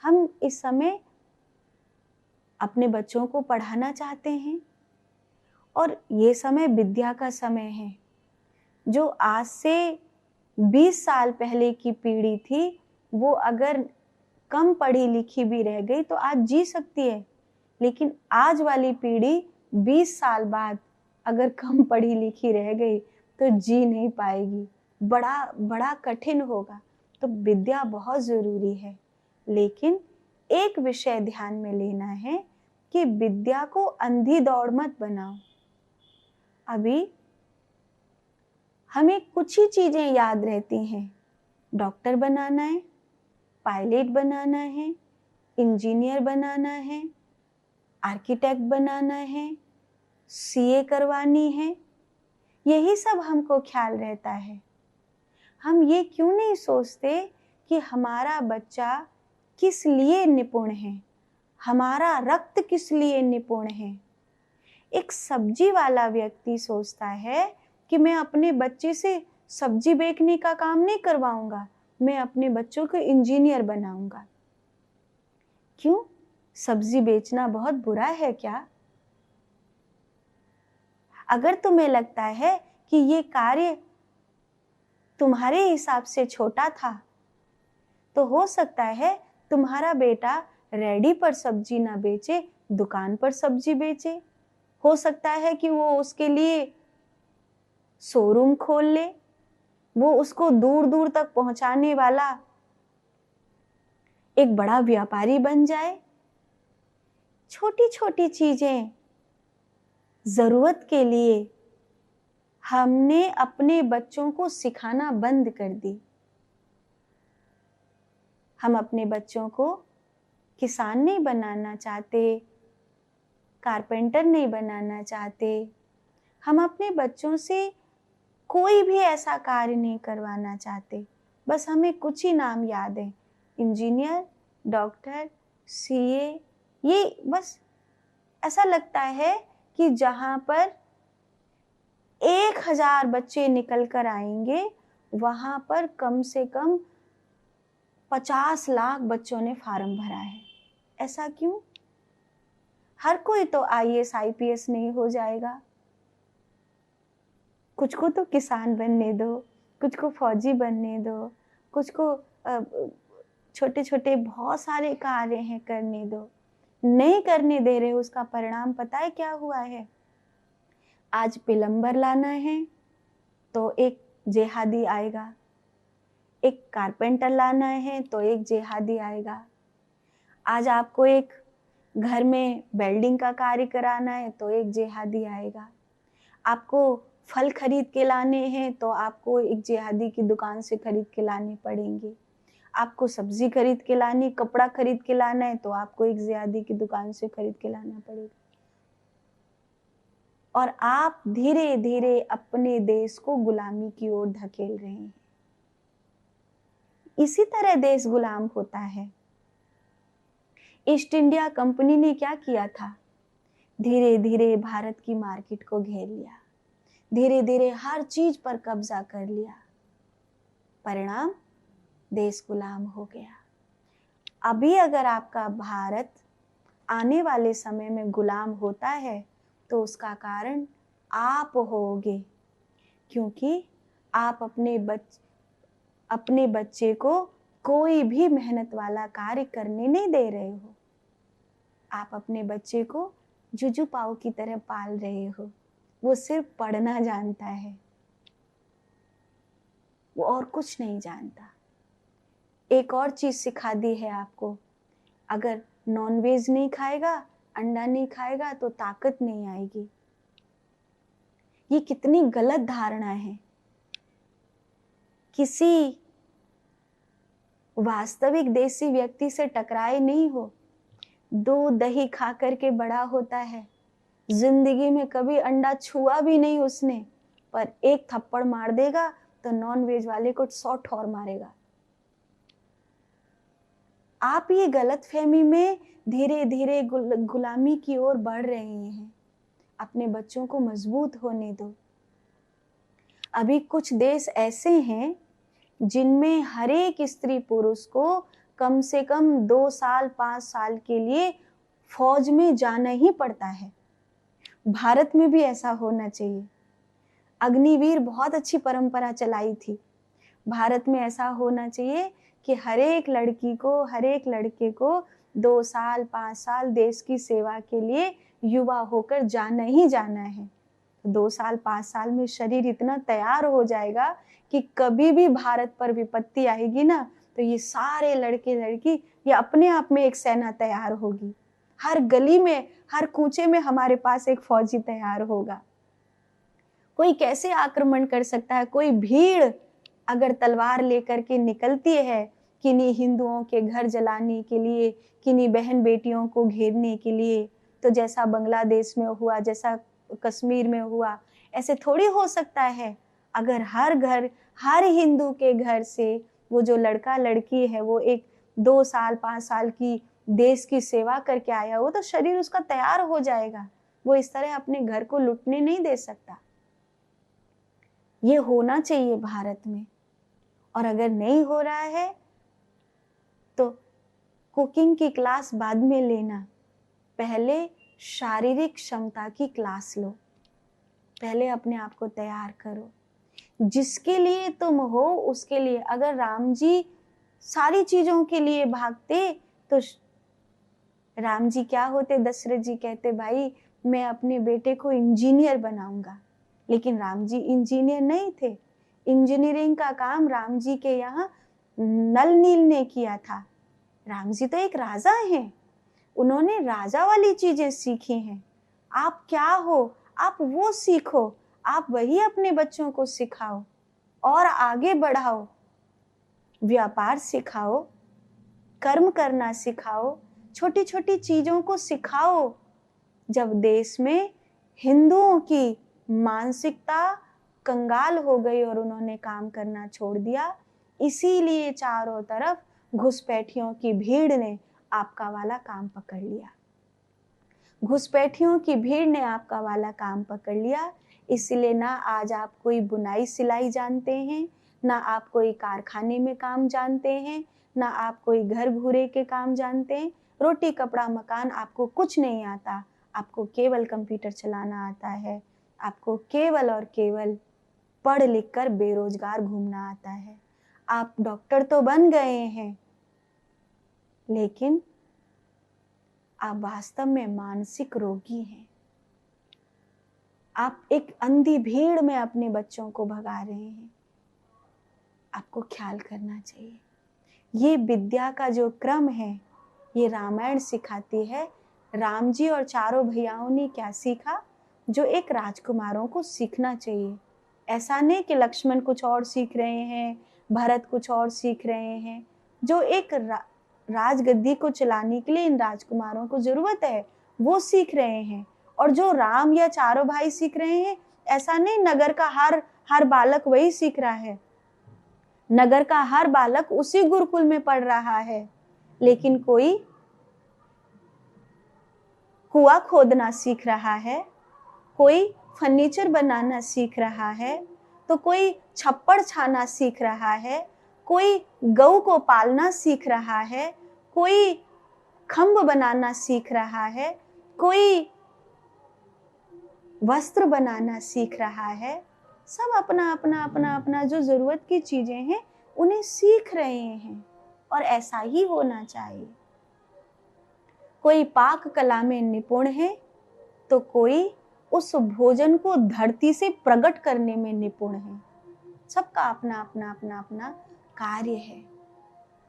हम इस समय अपने बच्चों को पढ़ाना चाहते हैं और ये समय विद्या का समय है। जो आज से 20 साल पहले की पीढ़ी थी, वो अगर कम पढ़ी लिखी भी रह गई तो आज जी सकती है, लेकिन आज वाली पीढ़ी 20 साल बाद अगर कम पढ़ी लिखी रह गई तो जी नहीं पाएगी, बड़ा बड़ा कठिन होगा। तो विद्या बहुत जरूरी है, लेकिन एक विषय ध्यान में लेना है कि विद्या को अंधी दौड़ मत बनाओ। अभी हमें कुछ ही चीजें याद रहती हैं, डॉक्टर बनाना है, पायलट बनाना है, इंजीनियर बनाना है, आर्किटेक्ट बनाना है, सीए करवानी है, यही सब हमको ख्याल रहता है। हम ये क्यों नहीं सोचते कि हमारा बच्चा किस लिए निपुण है, हमारा रक्त किस लिए निपुण है। एक सब्जी वाला व्यक्ति सोचता है कि मैं अपने बच्चे से सब्जी बेचने का काम नहीं करवाऊंगा, मैं अपने बच्चों को इंजीनियर बनाऊंगा। क्यों? सब्जी बेचना बहुत बुरा है क्या? अगर तुम्हें लगता है कि ये कार्य तुम्हारे हिसाब से छोटा था, तो हो सकता है तुम्हारा बेटा रेडी पर सब्जी ना बेचे, दुकान पर सब्जी बेचे। हो सकता है कि वो उसके लिए शोरूम खोल ले, वो उसको दूर दूर तक पहुंचाने वाला एक बड़ा व्यापारी बन जाए। छोटी छोटी चीजें जरूरत के लिए हमने अपने बच्चों को सिखाना बंद कर दी। हम अपने बच्चों को किसान नहीं बनाना चाहते, कारपेंटर नहीं बनाना चाहते, हम अपने बच्चों से कोई भी ऐसा कार्य नहीं करवाना चाहते। बस हमें कुछ ही नाम याद है, इंजीनियर, डॉक्टर, सीए। ये बस ऐसा लगता है कि जहां पर 1000 बच्चे निकल कर आएंगे, वहां पर कम से कम 50 लाख बच्चों ने फॉर्म भरा है। ऐसा क्यों? हर कोई तो आईएएस आईपीएस नहीं हो जाएगा। कुछ को तो किसान बनने दो, कुछ को फौजी बनने दो, कुछ को छोटे छोटे बहुत सारे कार्य हैं करने दो। नहीं करने दे रहे, उसका परिणाम पता है क्या हुआ है? आज प्लम्बर लाना है तो एक जेहादी आएगा, एक कारपेंटर लाना है तो एक जेहादी आएगा। आज आपको एक घर में वेल्डिंग का कार्य कराना है तो एक जेहादी आएगा। आपको फल खरीद के लाने हैं तो आपको एक जेहादी की दुकान से खरीद के लाने पड़ेंगे। आपको सब्जी खरीद के लानी, कपड़ा खरीद के लाना है तो आपको एक जेहादी की दुकान से खरीद के लाना पड़ेगा। और आप धीरे धीरे अपने देश को गुलामी की ओर धकेल रहे हैं। इसी तरह देश गुलाम होता है। ईस्ट इंडिया कंपनी ने क्या किया था? धीरे धीरे भारत की मार्केट को घेर लिया, धीरे धीरे हर चीज पर कब्जा कर लिया। परिणाम, देश गुलाम हो गया। अभी अगर आपका भारत आने वाले समय में गुलाम होता है तो उसका कारण आप होगे, क्योंकि आप अपने बच्चे को कोई भी मेहनत वाला कार्य करने नहीं दे रहे हो। आप अपने बच्चे को जुजू पाव की तरह पाल रहे हो। वो सिर्फ पढ़ना जानता है, वो और कुछ नहीं जानता। एक और चीज सिखा दी है आपको, अगर नॉनवेज नहीं खाएगा, अंडा नहीं खाएगा तो ताकत नहीं आएगी। ये कितनी गलत धारणा है। किसी वास्तविक देसी व्यक्ति से टकराए नहीं हो, दूध दही खा करके बड़ा होता है, जिंदगी में कभी अंडा छुआ भी नहीं उसने, पर एक थप्पड़ मार देगा तो नॉन वेज वाले को 100 ठोर मारेगा। आप ये गलतफहमी में धीरे धीरे गुलामी की ओर बढ़ रहे हैं। अपने बच्चों को मजबूत होने दो। अभी कुछ देश ऐसे हैं जिनमें हर एक स्त्री पुरुष को कम से कम 2 साल 5 साल के लिए फौज में जाना ही पड़ता है। भारत में भी ऐसा होना चाहिए। अग्निवीर बहुत अच्छी परंपरा चलाई थी। भारत में ऐसा होना चाहिए कि हर एक लड़की को, हर एक लड़के को 2 साल 5 साल देश की सेवा के लिए युवा होकर जाना ही जाना है। 2 साल 5 साल में शरीर इतना तैयार हो जाएगा कि कभी भी भारत पर विपत्ति आएगी ना, तो ये सारे लड़के लड़की, ये अपने आप में एक सेना तैयार होगी। हर गली में, हर कूचे में हमारे पास एक फौजी तैयार होगा। कोई कैसे आक्रमण कर सकता है? कोई भीड़ अगर तलवार लेकर के निकलती है किन्हीं हिंदुओं के घर जलाने के लिए, किन्हीं बहन बेटियों को घेरने के लिए, तो जैसा बांग्लादेश में हुआ, जैसा कश्मीर में हुआ, ऐसे थोड़ी हो सकता है। अगर हर घर, हर हिंदू के घर से वो जो लड़का लड़की है वो एक 2 साल 5 साल की देश की सेवा करके आया हो, तो शरीर उसका तैयार हो जाएगा। वो इस तरह अपने घर को लुटने नहीं दे सकता। ये होना चाहिए भारत में। और अगर नहीं हो रहा है तो कुकिंग की क्लास बाद में लेना, पहले शारीरिक क्षमता की क्लास लो। पहले अपने आप को तैयार करो। जिसके लिए तुम हो उसके लिए। अगर राम जी सारी चीजों के लिए भागते तो राम जी क्या होते? दशरथ जी कहते भाई मैं अपने बेटे को इंजीनियर बनाऊंगा। लेकिन राम जी इंजीनियर नहीं थे। इंजीनियरिंग का काम राम जी के यहाँ नल नील ने किया था। राम जी तो एक राजा हैं। उन्होंने राजा वाली चीजें सीखी हैं। आप क्या हो, आप वो सीखो, आप वही अपने बच्चों को सिखाओ और आगे बढ़ाओ। व्यापार सिखाओ, कर्म करना सिखाओ, छोटी छोटी चीजों को सिखाओ। जब देश में हिंदुओं की मानसिकता कंगाल हो गई और उन्होंने काम करना छोड़ दिया, इसीलिए चारों तरफ घुसपैठियों की भीड़ ने आपका वाला काम पकड़ लिया। घुसपैठियों की भीड़ ने आपका वाला काम पकड़ लिया। इसलिए ना आज आप कोई बुनाई सिलाई जानते हैं, ना आप कोई कारखाने में काम जानते हैं, ना आप कोई घर घूरे के काम जानते हैं। रोटी कपड़ा मकान आपको कुछ नहीं आता। आपको केवल कंप्यूटर चलाना आता है। आपको केवल और केवल पढ़ लिख कर बेरोजगार घूमना आता है। आप डॉक्टर तो बन गए हैं, लेकिन आप वास्तव में मानसिक रोगी हैं। आप एक अंधी भीड़ में अपने बच्चों को भगा रहे हैं। आपको ख्याल करना चाहिए। ये विद्या का जो क्रम है, ये रामायण सिखाती है। राम जी और चारों भैयाओं ने क्या सीखा जो एक राजकुमारों को सीखना चाहिए। ऐसा नहीं कि लक्ष्मण कुछ और सीख रहे हैं, भरत कुछ और सीख रहे हैं। जो एक राजगद्दी को चलाने के लिए इन राजकुमारों को जरूरत है वो सीख रहे हैं। और जो राम या चारों भाई सीख रहे हैं, ऐसा नहीं नगर का हर बालक वही सीख रहा है। नगर का हर बालक उसी गुरुकुल में पढ़ रहा है। लेकिन कोई कुआं खोदना सीख रहा है, कोई फर्नीचर बनाना सीख रहा है, तो कोई छप्पड़ छाना सीख रहा है, कोई गऊ को पालना सीख रहा है, कोई खंभ बनाना सीख रहा है, कोई वस्त्र बनाना सीख रहा है। सब अपना अपना अपना अपना जो जरूरत की चीजें हैं उन्हें सीख रहे हैं। और ऐसा ही होना चाहिए। कोई पाक कला में निपुण है तो कोई उस भोजन को धरती से प्रकट करने में निपुण है। सबका अपना अपना अपना अपना कार्य है।